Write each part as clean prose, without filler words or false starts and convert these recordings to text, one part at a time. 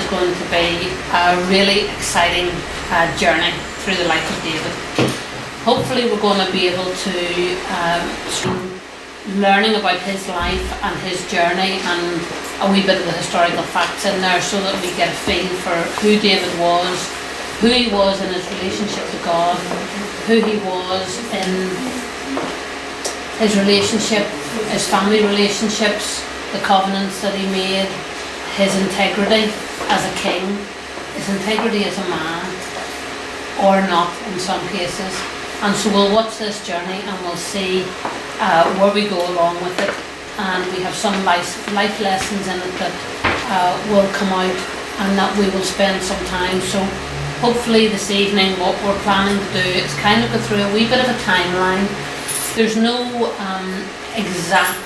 It's going to be a really exciting journey through the life of David. Hopefully we're going to be able to learning about his life and his journey and a wee bit of the historical facts in there so that we get a feel for who David was, who he was in his relationship to God, who he was in his relationship, his family relationships, the covenants that he made, his integrity as a king, his integrity as a man, or not in some cases. And so we'll watch this journey and we'll see where we go along with it. And we have some life lessons in it that will come out and that we will spend some time. So hopefully this evening what we're planning to do is kind of go through a wee bit of a timeline. There's no exact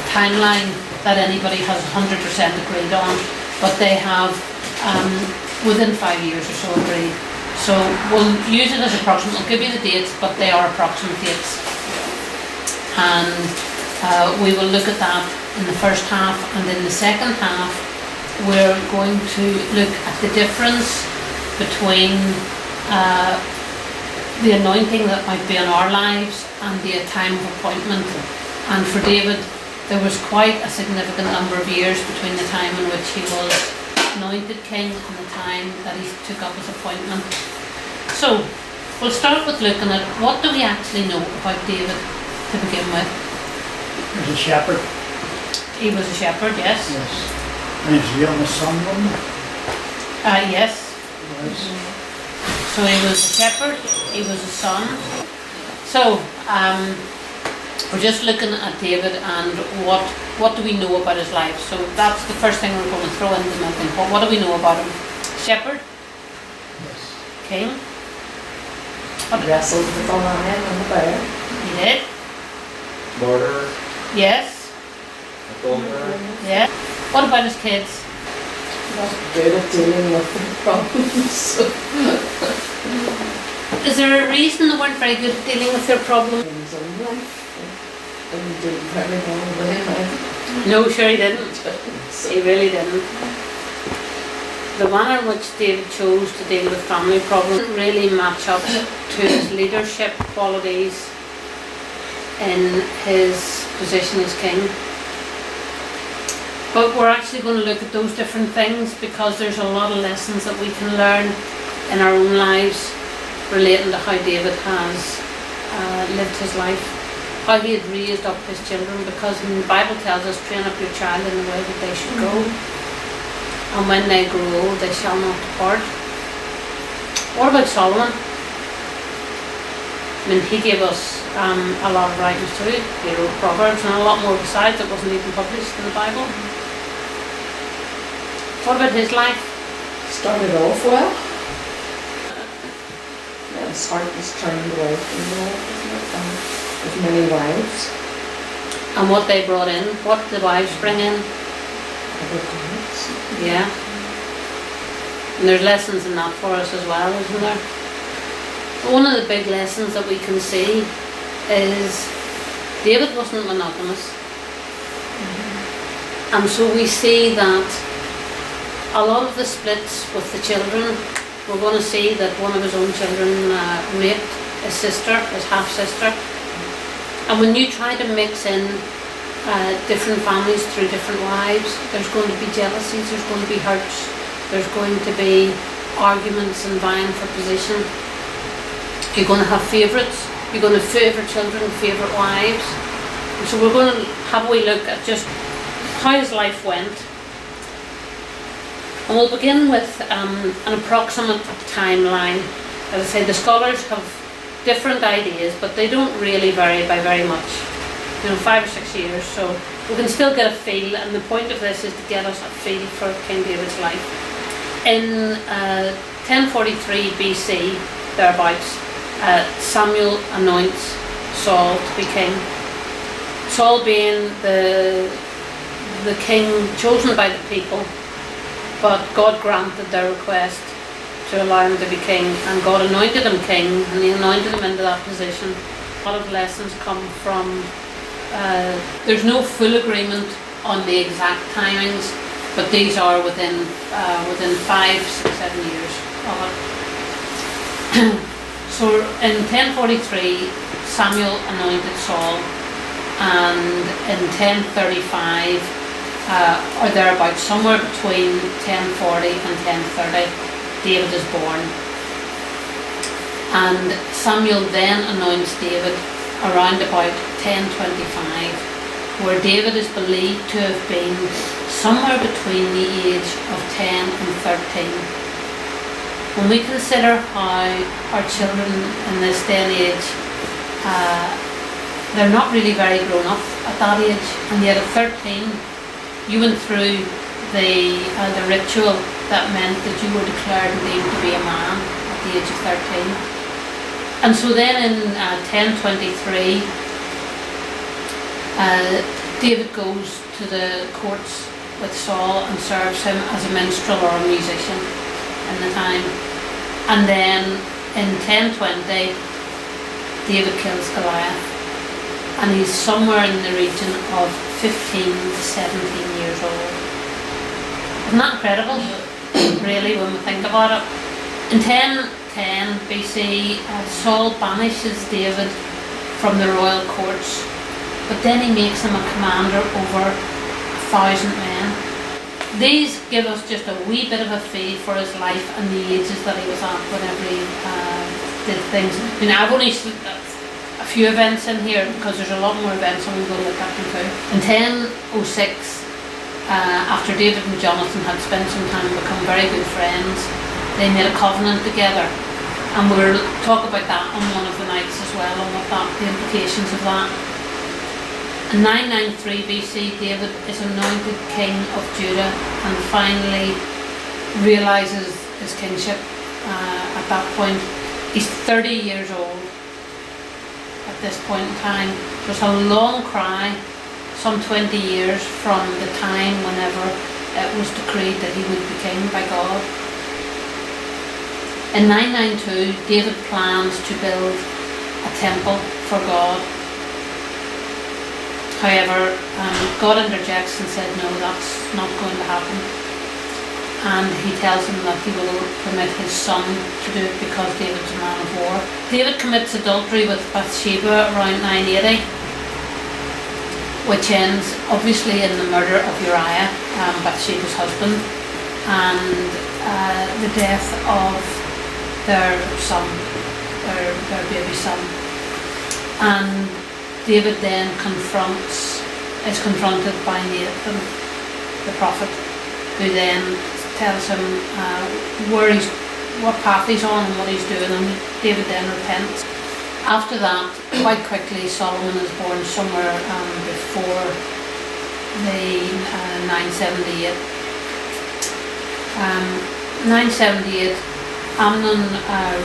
timeline that anybody has 100% agreed on, but they have within 5 years or so agreed. So we'll use it as approximate. We'll give you the dates, but they are approximate dates. And we will look at that in the first half, and in the second half we're going to look at the difference between the anointing that might be in our lives and the time of appointment. And for David, there was quite a significant number of years between the time in which he was anointed king and the time that he took up his appointment. So we'll start with looking at what do we actually know about David to begin with. He was a shepherd. He was a shepherd, yes. Yes. And he's the youngest son, wasn't he? Yes. Yes. So he was a shepherd, he was a son. So we're just looking at David and what do we know about his life. So that's the first thing we're going to throw into the melting pot. What do we know about him? Shepherd? Yes. King? He wrestled with the lion and the bear. He did? Murderer, Yes. adulterer, Yeah. What about his kids? Not good at dealing with the problems. Is there a reason they weren't very good at dealing with their problems? In his own life. Didn't do very well with him. No, sure he didn't. He really didn't. The manner in which David chose to deal with family problems didn't really match up to his leadership qualities in his position as king. But we're actually going to look at those different things because there's a lot of lessons that we can learn in our own lives relating to how David has lived his life, how he had raised up his children, because the Bible tells us, train up your child in the way that they should go, and when they grow old they shall not depart. What about Solomon? I mean, he gave us a lot of writings too. He wrote Proverbs and a lot more besides that wasn't even published in the Bible. What about his life? Started off well. Then his heart was turned away from the Lord, wasn't it? And with many wives. And what they brought in, what did the wives bring in? Other gods. Yeah. And there's lessons in that for us as well, isn't there? One of the big lessons that we can see is David wasn't monogamous. And so we see that a lot of the splits with the children, we're going to see that one of his own children raped his sister, his half-sister. And when you try to mix in different families through different wives, there's going to be jealousies, there's going to be hurts, there's going to be arguments and vying for position. You're going to have favourites, you're going to favour children, favourite wives. And so we're going to have a wee look at just how his life went. And we'll begin with an approximate timeline. As I say, the scholars have different ideas, but they don't really vary by very much. 5 or 6 years, so we can still get a feel, and the point of this is to get us a feel for King David's life. In 1043 BC, thereabouts, Samuel anoints Saul to be king. Saul being the king chosen by the people, but God granted their request to allow him to be king, and God anointed him king, and he anointed him into that position. A lot of lessons come from, there's no full agreement on the exact timings, but these are within 5, 6, 7 years of it. So in 1043, Samuel anointed Saul, and in 1035, or thereabouts, somewhere between 1040 and 1030, David is born. And Samuel then anoints David around about 1025, where David is believed to have been somewhere between the age of 10 and 13. When we consider how our children in this day and age, they're not really very grown up at that age, and yet at 13 you went through the ritual that meant that you were declared and deemed to be a man at the age of 13. And so then in 1023, David goes to the courts with Saul and serves him as a minstrel or a musician in the time. And then in 1020, David kills Goliath, and he's somewhere in the region of 15 to 17 years old. Isn't that incredible, really, when we think about it? In 1010 BC, Saul banishes David from the royal courts, but then he makes him a commander over 1,000 men. These give us just a wee bit of a feel for his life and the ages that he was at whenever he did things. I mean, I've only a few events in here because there's a lot more events I'm going to look at them too. In 1006, after David and Jonathan had spent some time and become very good friends, they made a covenant together, and we'll talk about that on one of the nights as well, and the implications of that. In 993 BC, David is anointed king of Judah and finally realises his kingship. At that point, he's 30 years old at this point in time. There's a long cry, some 20 years from the time whenever it was decreed that he would be king by God. In 992, David plans to build a temple for God. However, God interjects and said, no, that's not going to happen. And he tells him that he will permit his son to do it because David's a man of war. David commits adultery with Bathsheba around 980, which ends obviously in the murder of Uriah, Bathsheba's husband, and the death of their son, their baby son. And David then is confronted by Nathan, the prophet, who then tells him what path he's on and what he's doing, and David then repents. After that, quite quickly, Solomon is born somewhere before the 978. 978, Amnon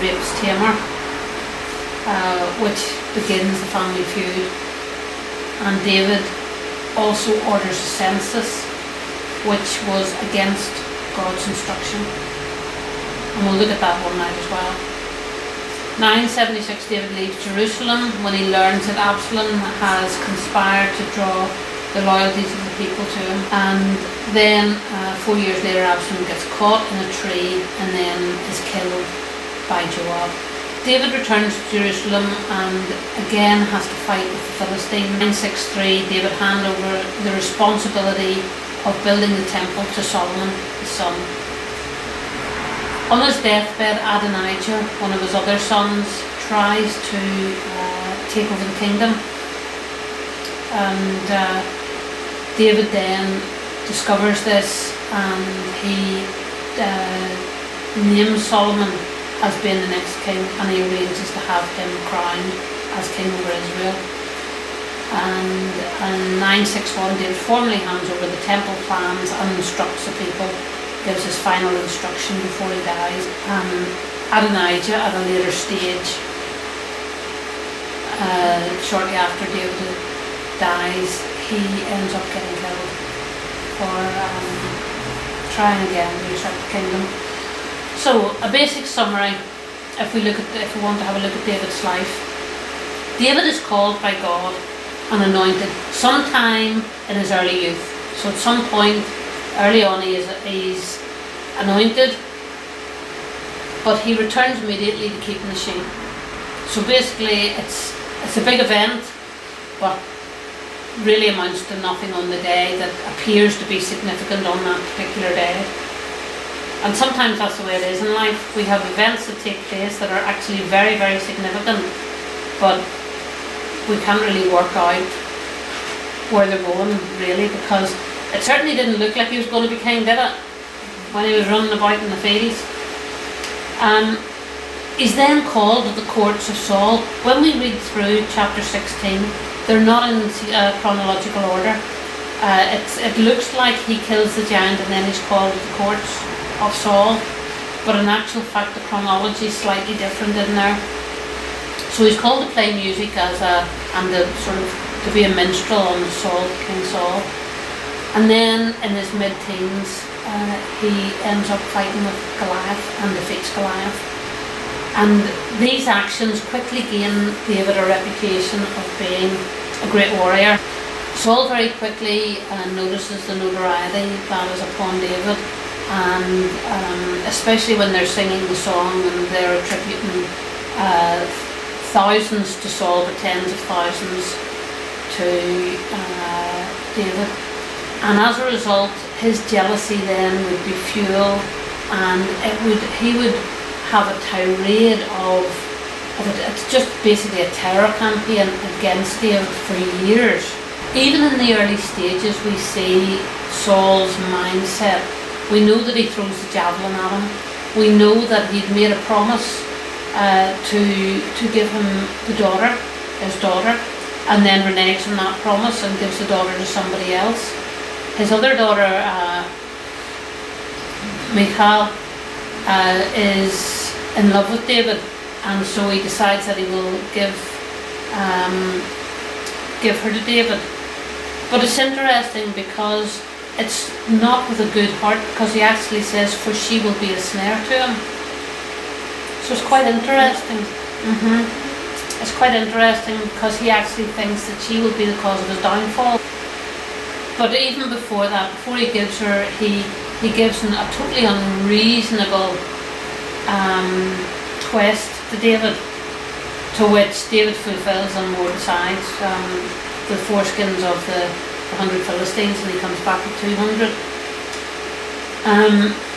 rapes Tamar, which begins the family feud, and David also orders a census, which was against God's instruction, and we'll look at that one night as well. 976, David leaves Jerusalem when he learns that Absalom has conspired to draw the loyalties of the people to him, and then 4 years later Absalom gets caught in a tree and then is killed by Joab. David returns to Jerusalem and again has to fight with the Philistines. 963, David hands over the responsibility of building the temple to Solomon, his son. On his deathbed, Adonijah, one of his other sons, tries to take over the kingdom, and David then discovers this, and he names Solomon as being the next king, and he arranges to have him crowned as king over Israel. And in 961, David formally hands over the temple plans and instructs the people, gives his final instruction before he dies. Adonijah, at a later stage, shortly after David dies, he ends up getting killed for trying again to usurp the kingdom. So, a basic summary, if we want to have a look at David's life. David is called by God and anointed sometime in his early youth. So at some point early on he's anointed, but he returns immediately to keeping the sheep. So basically it's a big event, but really amounts to nothing on the day that appears to be significant on that particular day. And sometimes that's the way it is in life. We have events that take place that are actually very, very significant, but we can't really work out where they're going, really, because it certainly didn't look like he was going to be king, did it? When he was running about in the fields. He's then called to the courts of Saul. When we read through chapter 16, they're not in chronological order. It looks like he kills the giant and then he's called to the courts of Saul, but in actual fact the chronology is slightly different in there. So he's called to play music and to be a minstrel on King Saul. And then in his mid-teens, he ends up fighting with Goliath and defeats Goliath. And these actions quickly gain David a reputation of being a great warrior. Saul very quickly notices the notoriety that is upon David, and especially when they're singing the song and they're attributing thousands to Saul, but tens of thousands to David. And as a result, his jealousy then would be fuel, and he would have a tirade of it. It's just basically a terror campaign against David for years. Even in the early stages, we see Saul's mindset. We know that he throws the javelin at him. We know that he'd made a promise to give him his daughter, and then reneges on that promise and gives the daughter to somebody else. His other daughter, Michal, is in love with David, and so he decides that he will give her to David. But it's interesting because it's not with a good heart, because he actually says, for she will be a snare to him. So it's quite interesting. It's quite interesting because he actually thinks that she will be the cause of his downfall. But even before that, before he gives her, he gives a totally unreasonable twist to David, to which David fulfills on more decides the foreskins of the 100 Philistines, and he comes back with 200.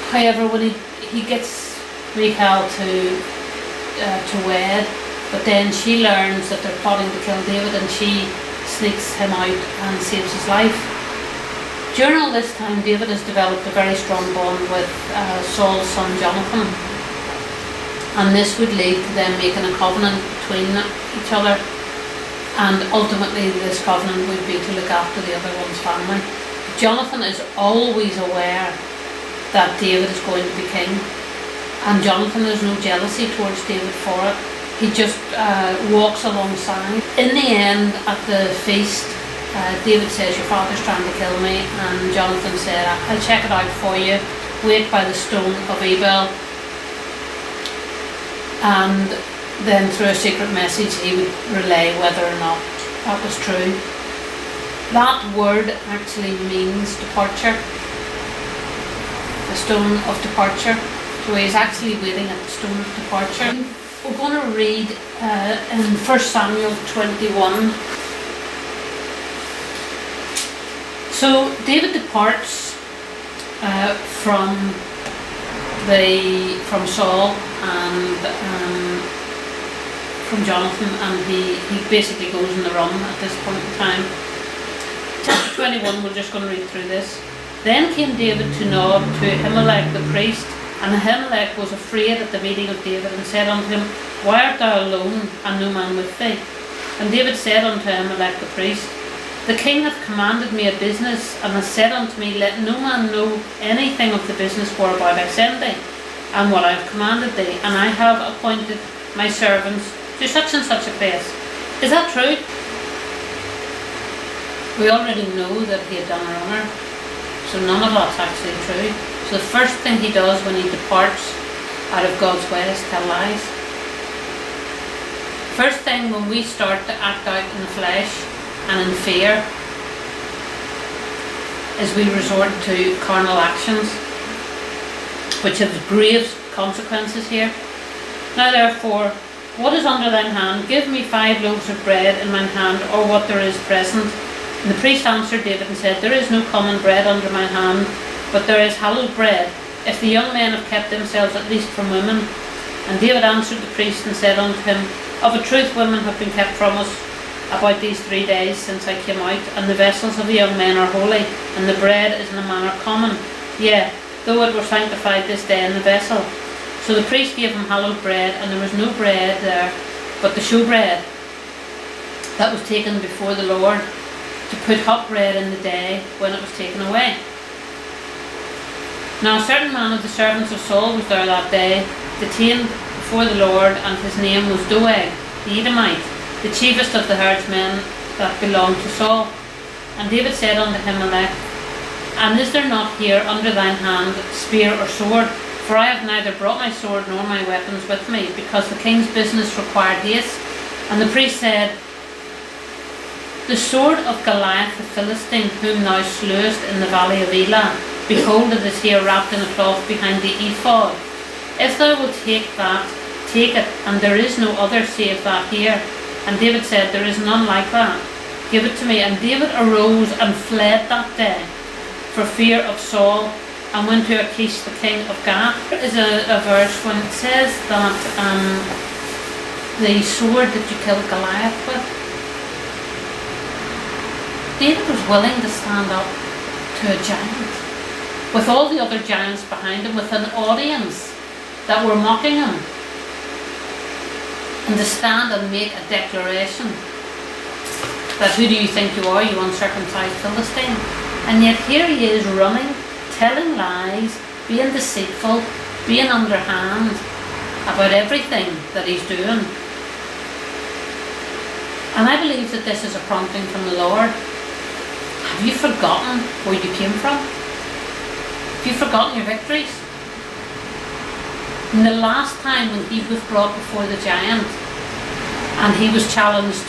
However, when he gets Michal to wed, but then she learns that they're plotting to kill David, and she sneaks him out and saves his life. During all this time, David has developed a very strong bond with Saul's son Jonathan, and this would lead to them making a covenant between each other, and ultimately this covenant would be to look after the other one's family. Jonathan is always aware that David is going to be king, and Jonathan has no jealousy towards David for it. He just walks alongside. In the end, at the feast, David says, your father's trying to kill me, and Jonathan said, I'll check it out for you, wait by the stone of Abel. And then through a secret message he would relay whether or not that was true. That word actually means departure, the stone of departure. So he's actually waiting at the stone of departure. We're going to read in 1 Samuel 21. So David departs from Saul and from Jonathan, and he basically goes on the run at this point in time. Chapter 21, we're just going to read through this. Then came David to Nob, to Ahimelech the priest, and Ahimelech was afraid at the meeting of David, and said unto him, Why art thou alone, and no man with thee? And David said unto Ahimelech the priest, The king hath commanded me a business, and hath said unto me, Let no man know anything of the business whereby I send thee, and what I have commanded thee, and I have appointed my servants to such and such a place. Is that true? We already know that he had done a runner, so none of that's actually true. So the first thing he does when he departs out of God's way is tell lies. First thing, when we start to act out in the flesh and in fear, is we resort to carnal actions, which have grave consequences here. Now therefore, what is under thine hand? Give me 5 loaves of bread in mine hand, or what there is present. And the priest answered David and said, There is no common bread under my hand, but there is hallowed bread, if the young men have kept themselves at least from women. And David answered the priest and said unto him, Of a truth women have been kept from us about these 3 days since I came out, and the vessels of the young men are holy, and the bread is in a manner common, yea, though it were sanctified this day in the vessel. So the priest gave him hallowed bread, and there was no bread there, but the showbread that was taken before the Lord, to put hot bread in the day when it was taken away. Now a certain man of the servants of Saul was there that day, detained before the Lord, and his name was Doeg, the Edomite, the chiefest of the herdsmen that belonged to Saul. And David said unto Ahimelech, And is there not here under thine hand spear or sword? For I have neither brought my sword nor my weapons with me, because the king's business required haste. And the priest said, The sword of Goliath the Philistine, whom thou slewest in the valley of Elah, behold, it is here wrapped in a cloth behind the ephod. If thou wilt take that, take it, and there is no other save that here. And David said, There is none like that. Give it to me. And David arose and fled that day for fear of Saul, and went to Achish the king of Gath. There is a verse when it says that the sword that you killed Goliath with, David was willing to stand up to a giant, with all the other giants behind him, with an audience that were mocking him, and to stand and make a declaration that who do you think you are, you uncircumcised Philistine? And yet here he is running, telling lies, being deceitful, being underhand about everything that he's doing. And I believe that this is a prompting from the Lord. Have you forgotten where you came from? Have you forgotten your victories? And the last time when he was brought before the giant and he was challenged,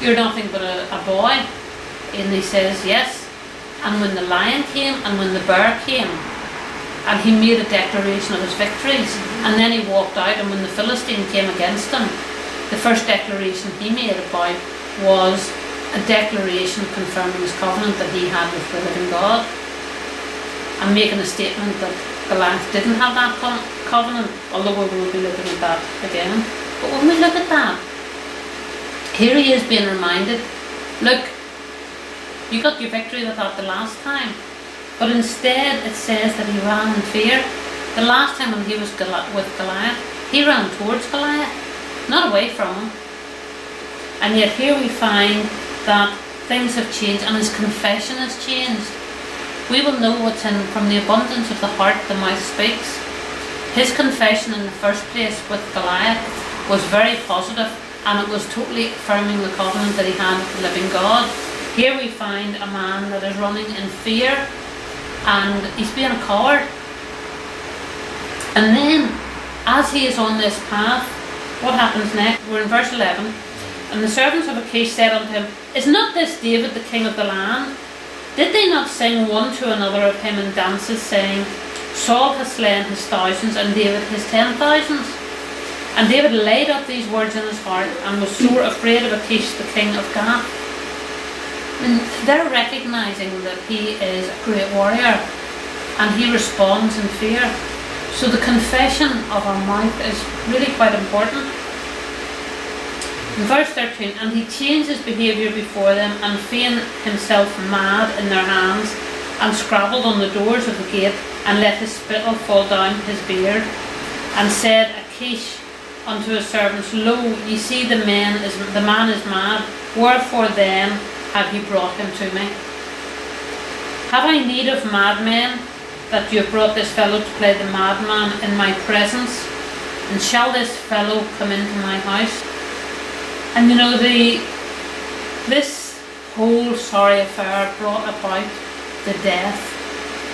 You're nothing but a boy. And he says, Yes. And when the lion came and when the bear came, and he made a declaration of his victories, and then he walked out, and when the Philistine came against him, the first declaration he made about was a declaration confirming his covenant that he had with the living God, and making a statement that Goliath didn't have that covenant, although we will be looking at that again. But when we look at that, here he is being reminded, look, you got your victory with that the last time, but instead it says that he ran in fear. The last time when he was with Goliath, he ran towards Goliath, not away from him. And yet here we find that things have changed, and his confession has changed. We will know what's in, from the abundance of the heart the mouth speaks. His confession in the first place with Goliath was very positive, and it was totally affirming the covenant that he had with the living God. Here we find a man that is running in fear, and he's being a coward. And then, as he is on this path, what happens next? We're in verse 11. And the servants of Achish said unto him, Is not this David the king of the land? Did they not sing one to another of him in dances, saying, Saul has slain his thousands, and David his 10,000s? And David laid up these words in his heart, and was sore afraid of Achish the king of Gath. And they're recognizing that he is a great warrior, and he responds in fear. So the confession of our mouth is really quite important. In verse 13, And he changed his behaviour before them, and feigned himself mad in their hands, and scrabbled on the doors of the gate, and let his spittle fall down his beard, and said, Achish unto his servants, Lo, ye see the man is mad, wherefore then have ye brought him to me? Have I need of madmen, that you have brought this fellow to play the madman in my presence? And shall this fellow come into my house? And you know, this whole sorry affair brought about the death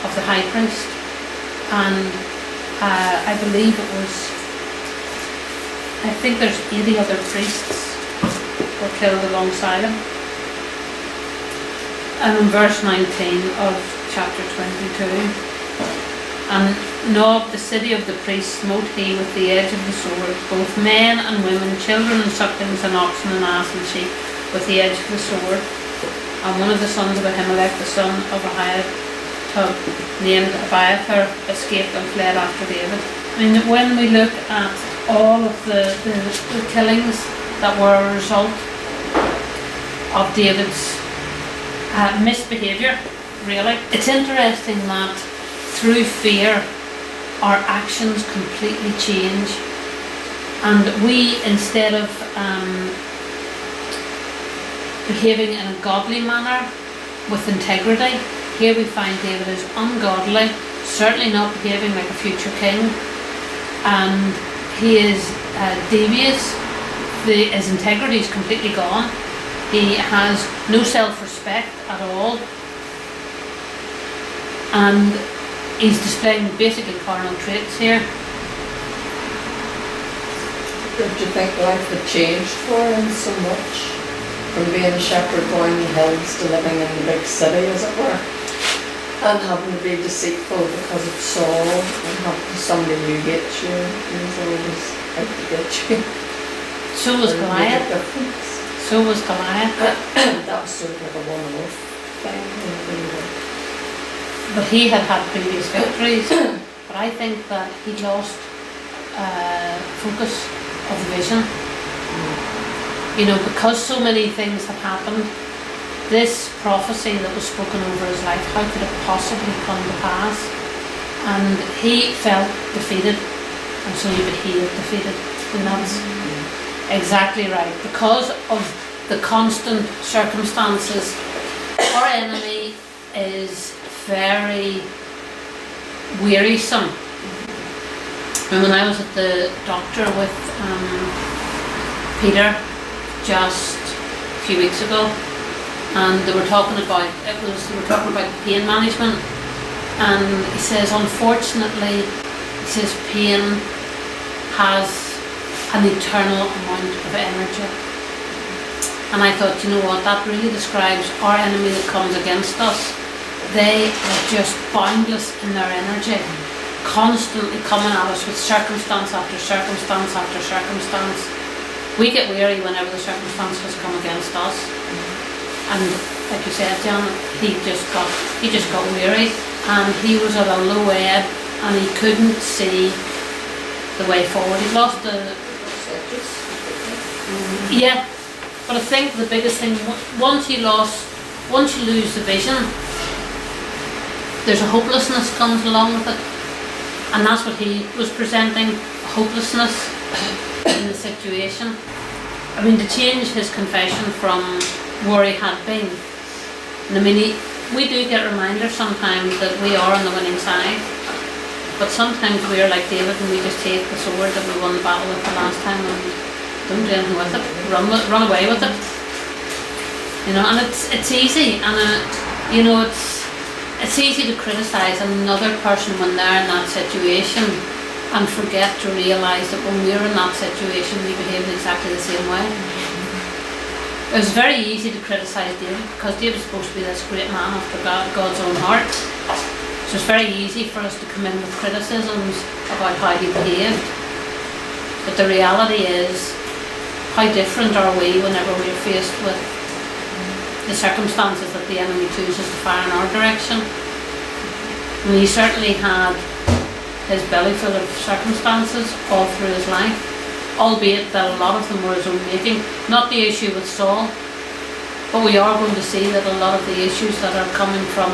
of the high priest, and I believe it was, I think there's 80 other priests were killed alongside him. And in verse 19 of chapter 22. And Nob, the city of the priests, smote he with the edge of the sword, both men and women, children and sucklings and oxen and ass and sheep, with the edge of the sword. And one of the sons of Ahimelech, the son of Ahitub, named Abiathar, escaped and fled after David. I mean, when we look at all of the killings that were a result of David's misbehaviour, really, it's interesting that through fear our actions completely change, and we, instead of behaving in a godly manner with integrity, here we find David is ungodly, certainly not behaving like a future king, and he is devious. His integrity is completely gone. He has no self-respect at all, and he's displaying basically carnal traits here. Don't you think life had changed for him so much? From being a shepherd boy in the hills to living in the big city, as it were, and having to be deceitful because of Saul, and having somebody who hates you, who's always out to get you. So was Goliath. So was Goliath. That was sort of like a one-off thing. But he had had previous victories. But I think that he lost focus of the vision. You know, because so many things had happened, this prophecy that was spoken over his life, how could it possibly come to pass? And he felt defeated, and so he behaved defeated. And that's exactly right. Because of the constant circumstances, our enemy is very wearisome. And when I was at the doctor with Peter just a few weeks ago, and they were talking about pain management, and he says, unfortunately, he says pain has an eternal amount of energy. And I thought, you know what, that really describes our enemy that comes against us. They are just boundless in their energy, constantly coming at us with circumstance after circumstance after circumstance. We get weary whenever the circumstances come against us. And like you said, John, he just got weary, and he was at a low ebb, and he couldn't see the way forward. He lost the... Yeah, but I think the biggest thing, once you lose the vision, there's a hopelessness comes along with it, and that's what he was presenting, hopelessness in the situation. I mean, to change his confession from where he had been, and I mean, we do get reminders sometimes that we are on the winning side, but sometimes we are like David and we just take the sword that we won the battle with the last time and don't do anything with it, run away with it, you know. And it's easy, and you know, it's easy to criticise another person when they're in that situation and forget to realise that when we're in that situation we behave exactly the same way. It was very easy to criticise David because David's supposed to be this great man after God's own heart. So it's very easy for us to come in with criticisms about how he behaved. But the reality is, how different are we whenever we're faced with the circumstances that the enemy chooses to fire in our direction? And he certainly had his belly full of circumstances all through his life, albeit that a lot of them were his own making. Not the issue with Saul, but we are going to see that a lot of the issues that are coming from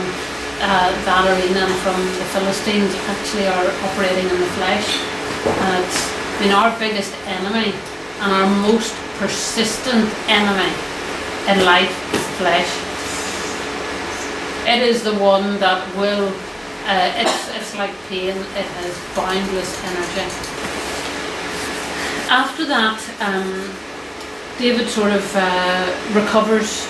that arena and from the Philistines actually are operating in the flesh. And it's, I mean, our biggest enemy and our most persistent enemy in life is the flesh. It is the one that will, it's like pain, it has boundless energy. After that, David sort of recovers.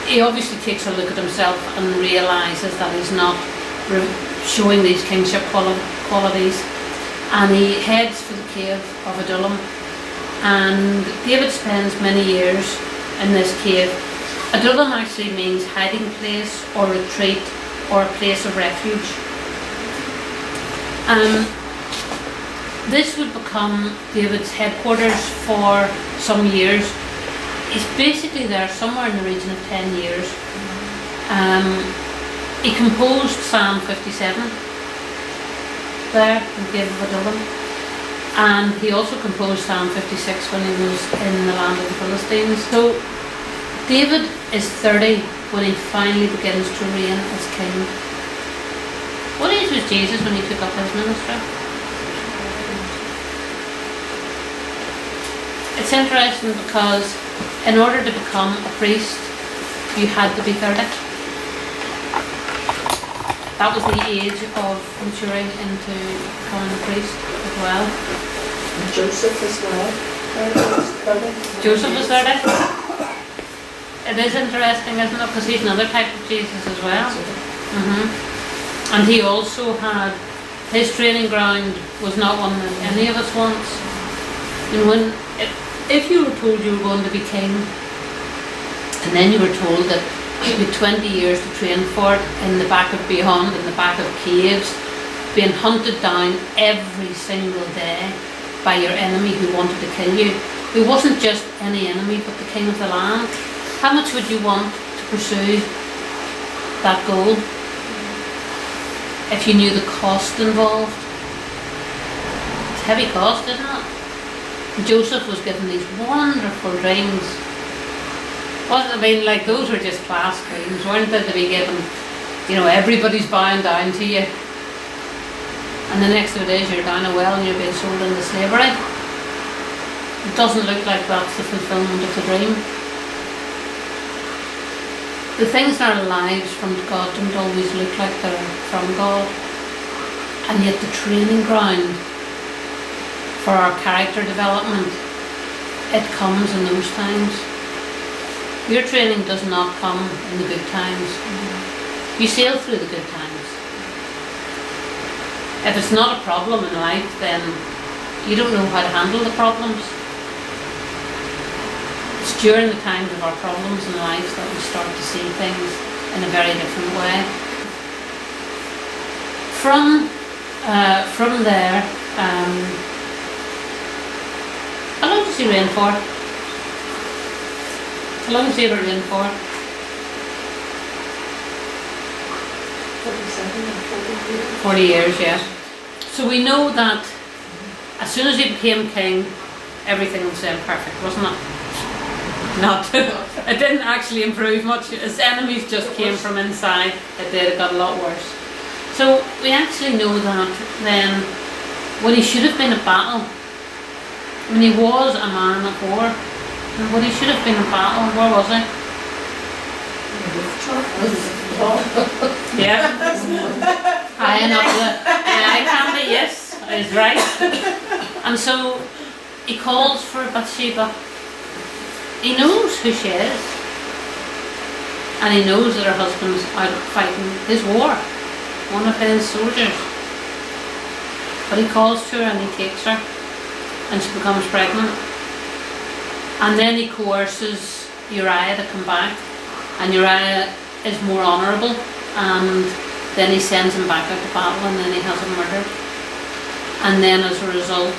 He obviously takes a look at himself and realises that he's not showing these kingship qualities, and he heads for the cave of Adullam. And David spends many years in this cave. Adullam actually means hiding place or retreat or a place of refuge. This would become David's headquarters for some years. He's basically there somewhere in the region of 10 years. He composed Psalm 57 there in the cave of Adullam, and he also composed Psalm 56 when he was in the land of the Philistines. So David is 30 when he finally begins to reign as king. What age was Jesus when he took up his ministry? It's interesting because in order to become a priest, you had to be 30. That was the age of maturing into becoming a priest as well. And Joseph as well. Joseph was 30. It is interesting, isn't it? Because he's another type of Jesus as well. And he also had, his training ground was not one that any of us wants. And if you were told you were going to be king, and then you were told that you had 20 years to train for it in the back of beyond, in the back of caves, being hunted down every single day by your enemy who wanted to kill you. It wasn't just any enemy, but the king of the land. How much would you want to pursue that goal if you knew the cost involved? It's a heavy cost, isn't it? Joseph was given these wonderful dreams. Wasn't, I mean, like, those were just class dreams, weren't they, to be given? You know, everybody's bowing down to you. And the next 2 days you're down a well and you're being sold into slavery. It doesn't look like that's the fulfillment of the dream. The things in our lives from God don't always look like they're from God. And yet the training ground for our character development, it comes in those times. Your training does not come in the good times. You sail through the good times. If it's not a problem in life, then you don't know how to handle the problems. It's during the times of our problems in life that we start to see things in a very different way. From there, how long does he reign for? How long has he ever reigned for? 40 years, yeah. So we know that as soon as he became king, everything was then perfect, wasn't it? Not. It didn't actually improve much. His enemies just came from inside. It did. It got a lot worse. So we actually know that then, when he should have been at battle, when he was a man of war, and when he should have been in battle, where was he? Yeah. High enough the eye candy, yes, is right. And so he calls for Bathsheba. He knows who she is. And he knows that her husband's out fighting his war, one of his soldiers. But he calls to her and he takes her, and she becomes pregnant. And then he coerces Uriah to come back, and Uriah is more honourable, and then he sends him back out to battle, and then he has him murdered. And then as a result,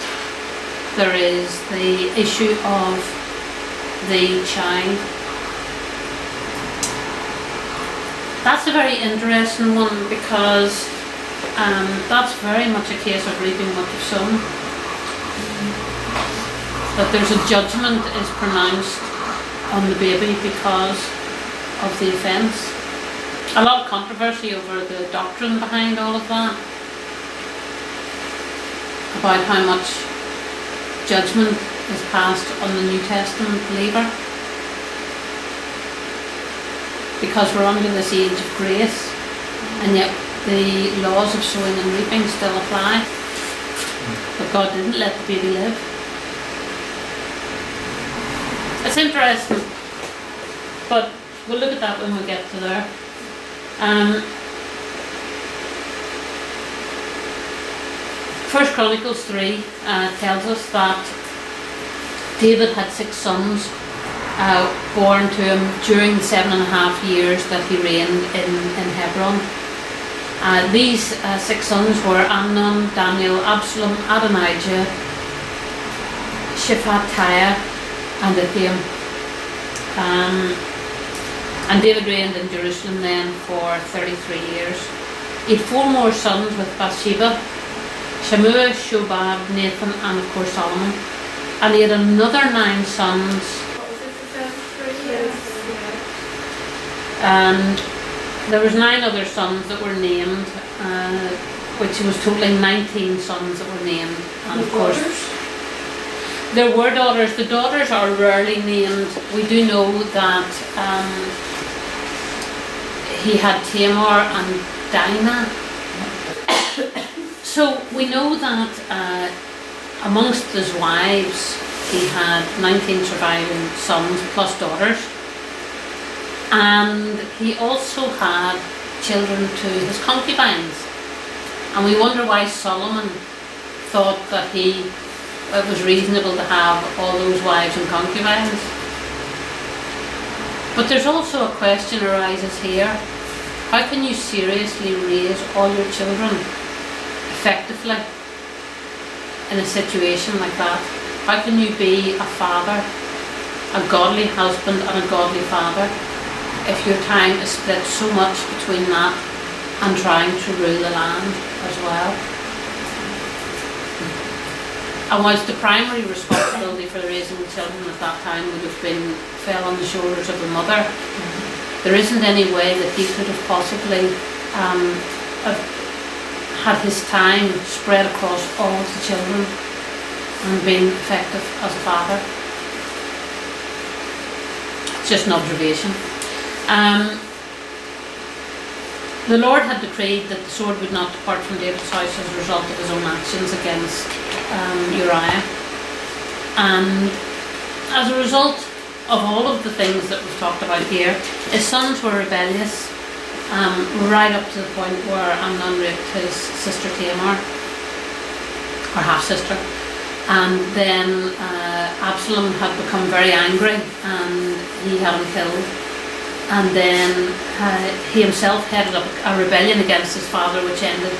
there is the issue of the child. That's a very interesting one, because that's very much a case of reaping what you've sown. That there's a judgment is pronounced on the baby because of the offence. A lot of controversy over the doctrine behind all of that, about how much judgment is passed on the New Testament believer, because we're under this age of grace, and yet the laws of sowing and reaping still apply. But God didn't let the baby live. It's interesting, but we'll look at that when we get to there. First Chronicles 3 tells us that David had 6 sons born to him during the 7.5 years that he reigned in Hebron. These 6 sons were Amnon, Daniel, Absalom, Adonijah, Shephatiah, and Ithiam. And David reigned in Jerusalem then for 33 years. He had 4 more sons with Bathsheba, Shammua, Shobab, Nathan, and of course Solomon. And he had another 9 sons, and there was 9 other sons that were named, which was totaling 19 sons that were named. And of course, there were daughters. The daughters are rarely named. We do know that he had Tamar and Dinah. So we know that amongst his wives he had 19 surviving sons plus daughters, and he also had children to his concubines. And we wonder why Solomon thought that it was reasonable to have all those wives and concubines. But there's also a question arises here. How can you seriously raise all your children effectively in a situation like that? How can you be a father, a godly husband and a godly father, if your time is split so much between that and trying to rule the land as well? And whilst the primary responsibility for raising the children at that time would have fell on the shoulders of the mother, there isn't any way that he could have possibly have had his time spread across all of the children and been effective as a father. It's just an observation. The Lord had decreed that the sword would not depart from David's house as a result of his own actions against Uriah. And as a result of all of the things that we've talked about here, his sons were rebellious, right up to the point where Amnon raped his sister Tamar, or half-sister. And then Absalom had become very angry and he had him killed. And then he himself headed up a rebellion against his father, which ended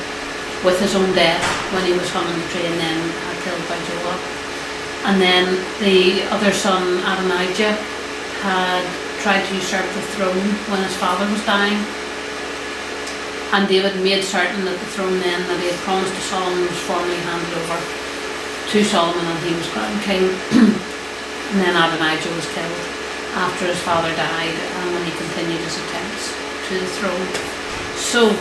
with his own death when he was hung on the tree and then killed by Joab. And then the other son, Adonijah, had tried to usurp the throne when his father was dying. And David made certain that the throne then that he had promised to Solomon was formally handed over to Solomon, and he was crowned king. And then Adonijah was killed after his father died and when he continued his attempts to the throne. So